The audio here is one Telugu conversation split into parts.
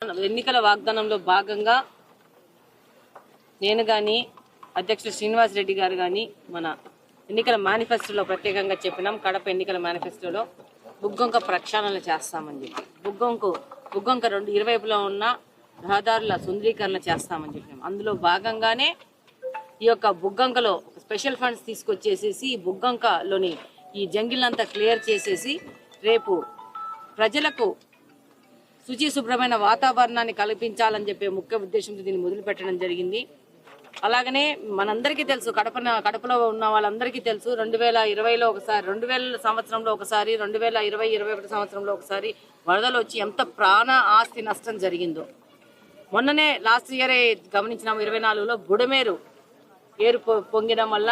ఎన్నికల వాగ్దానంలో భాగంగా నేను కానీ అధ్యక్షుడు శ్రీనివాస్ రెడ్డి గారు కానీ మన ఎన్నికల మేనిఫెస్టోలో ప్రత్యేకంగా చెప్పినాం. కడప ఎన్నికల మేనిఫెస్టోలో బుగ్గొంక ప్రక్షాళన చేస్తామని చెప్పి బుగ్గొంక రెండు ఇరువైపులా ఉన్న రహదారుల సుందరీకరణ చేస్తామని చెప్పినాం. అందులో భాగంగానే ఈ యొక్క బుగ్గొంకలో స్పెషల్ ఫండ్స్ తీసుకొచ్చేసేసి ఈ బుగ్గొంకలోని ఈ జంగిల్నంతా క్లియర్ చేసేసి రేపు ప్రజలకు శుచి శుభ్రమైన వాతావరణాన్ని కల్పించాలని చెప్పే ముఖ్య ఉద్దేశంతో దీన్ని మొదలు పెట్టడం జరిగింది. అలాగనే మనందరికీ తెలుసు, కడపలో ఉన్న వాళ్ళందరికీ తెలుసు, 2020లో ఒకసారి, 2000 సంవత్సరంలో ఒకసారి, 2020-21 సంవత్సరంలో ఒకసారి వరదలు వచ్చి ఎంత ప్రాణ ఆస్తి నష్టం జరిగిందో. మొన్ననే లాస్ట్ ఇయరే గమనించినాము. 24లో బుడమేరు ఏరు పొంగడం వల్ల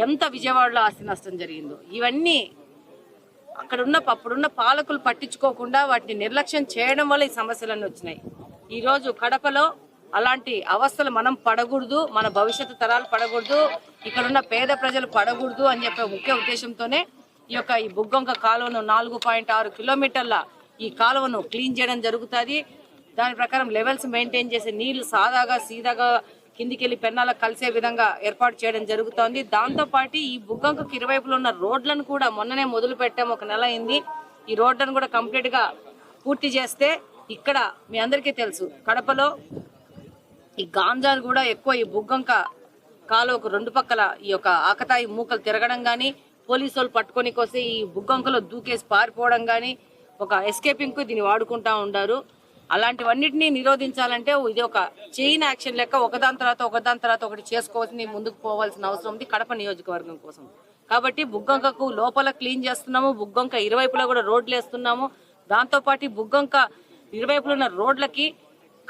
ఎంత విజయవాడలో ఆస్తి నష్టం జరిగిందో. ఇవన్నీ అప్పుడున్న పాలకులు పట్టించుకోకుండా వాటిని నిర్లక్ష్యం చేయడం వల్ల ఈ సమస్యలన్నీ వచ్చినాయి. ఈరోజు కడపలో అలాంటి అవస్థలు మనం పడకూడదు, మన భవిష్యత్తు తరాలు పడకూడదు, ఇక్కడున్న పేద ప్రజలు పడకూడదు అని చెప్పే ముఖ్య ఉద్దేశంతోనే ఈ బుగ్గొంక కాలువను 4.6 కిలోమీటర్ల ఈ కాలువను క్లీన్ చేయడం జరుగుతుంది. దాని ప్రకారం లెవెల్స్ మెయింటైన్ చేసే నీళ్లు సీదాగా కిందికెళ్లి పెన్నాలకు కలిసే విధంగా ఏర్పాటు చేయడం జరుగుతోంది. దాంతోపాటు ఈ బుగ్గొంకకు ఇరువైపులో ఉన్న రోడ్లను కూడా మొన్ననే మొదలు పెట్టాం, 1 నెల అయింది. ఈ రోడ్లను కూడా కంప్లీట్ గా పూర్తి చేస్తే ఇక్కడ మీ అందరికీ తెలుసు, కడపలో ఈ గాంజాలు కూడా ఎక్కువ ఈ బుగ్గొంక కాలువకు 2 పక్కల ఈ యొక్క ఆకతాయి మూకలు తిరగడం గానీ, పోలీసు వాళ్ళు పట్టుకొని కోసి ఈ బుగ్గొంకలో దూకేసి పారిపోవడం గానీ, ఒక ఎస్కేపింగ్ కు దీన్ని వాడుకుంటా ఉండారు. అలాంటివన్నిటినీ నిరోధించాలంటే ఇది ఒక చైన్ యాక్షన్ లెక్క ఒకదాని తర్వాత ఒకటి చేసుకోవాల్సింది, ముందుకు పోవాల్సిన అవసరం ఉంది కడప నియోజకవర్గం కోసం. కాబట్టి బుగ్గొంకకు లోపల క్లీన్ చేస్తున్నాము, బుగ్గొంక ఇరువైపులా కూడా రోడ్లు వేస్తున్నాము. దాంతోపాటు బుగ్గొంక ఇరువైపులో ఉన్న రోడ్లకి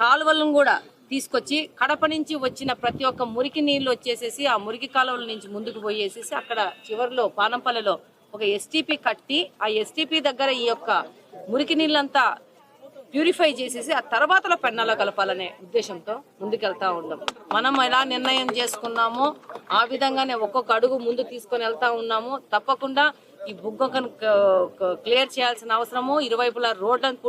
కాలువలను కూడా తీసుకొచ్చి కడప నుంచి వచ్చిన ప్రతి ఒక్క మురికి నీళ్లు వచ్చేసేసి ఆ మురికి కాలువల నుంచి ముందుకు పోయేసేసి అక్కడ చివరిలో పానంపల్లిలో ఒక ఎస్టీపీ కట్టి ఆ ఎస్టీపీ దగ్గర ఈ యొక్క మురికి నీళ్ళంతా ప్యూరిఫై చేసేసి ఆ తర్వాతలో పెన్నాలో కలపాలనే ఉద్దేశంతో ముందుకెళ్తా ఉన్నాం. మనం ఎలా నిర్ణయం చేసుకున్నామో ఆ విధంగానే ఒక్కొక్క అడుగు ముందు తీసుకొని వెళ్తా ఉన్నాము. తప్పకుండా ఈ బుగ్గొంకను క్లియర్ చేయాల్సిన అవసరము, ఇరువైపులా రోడ్లను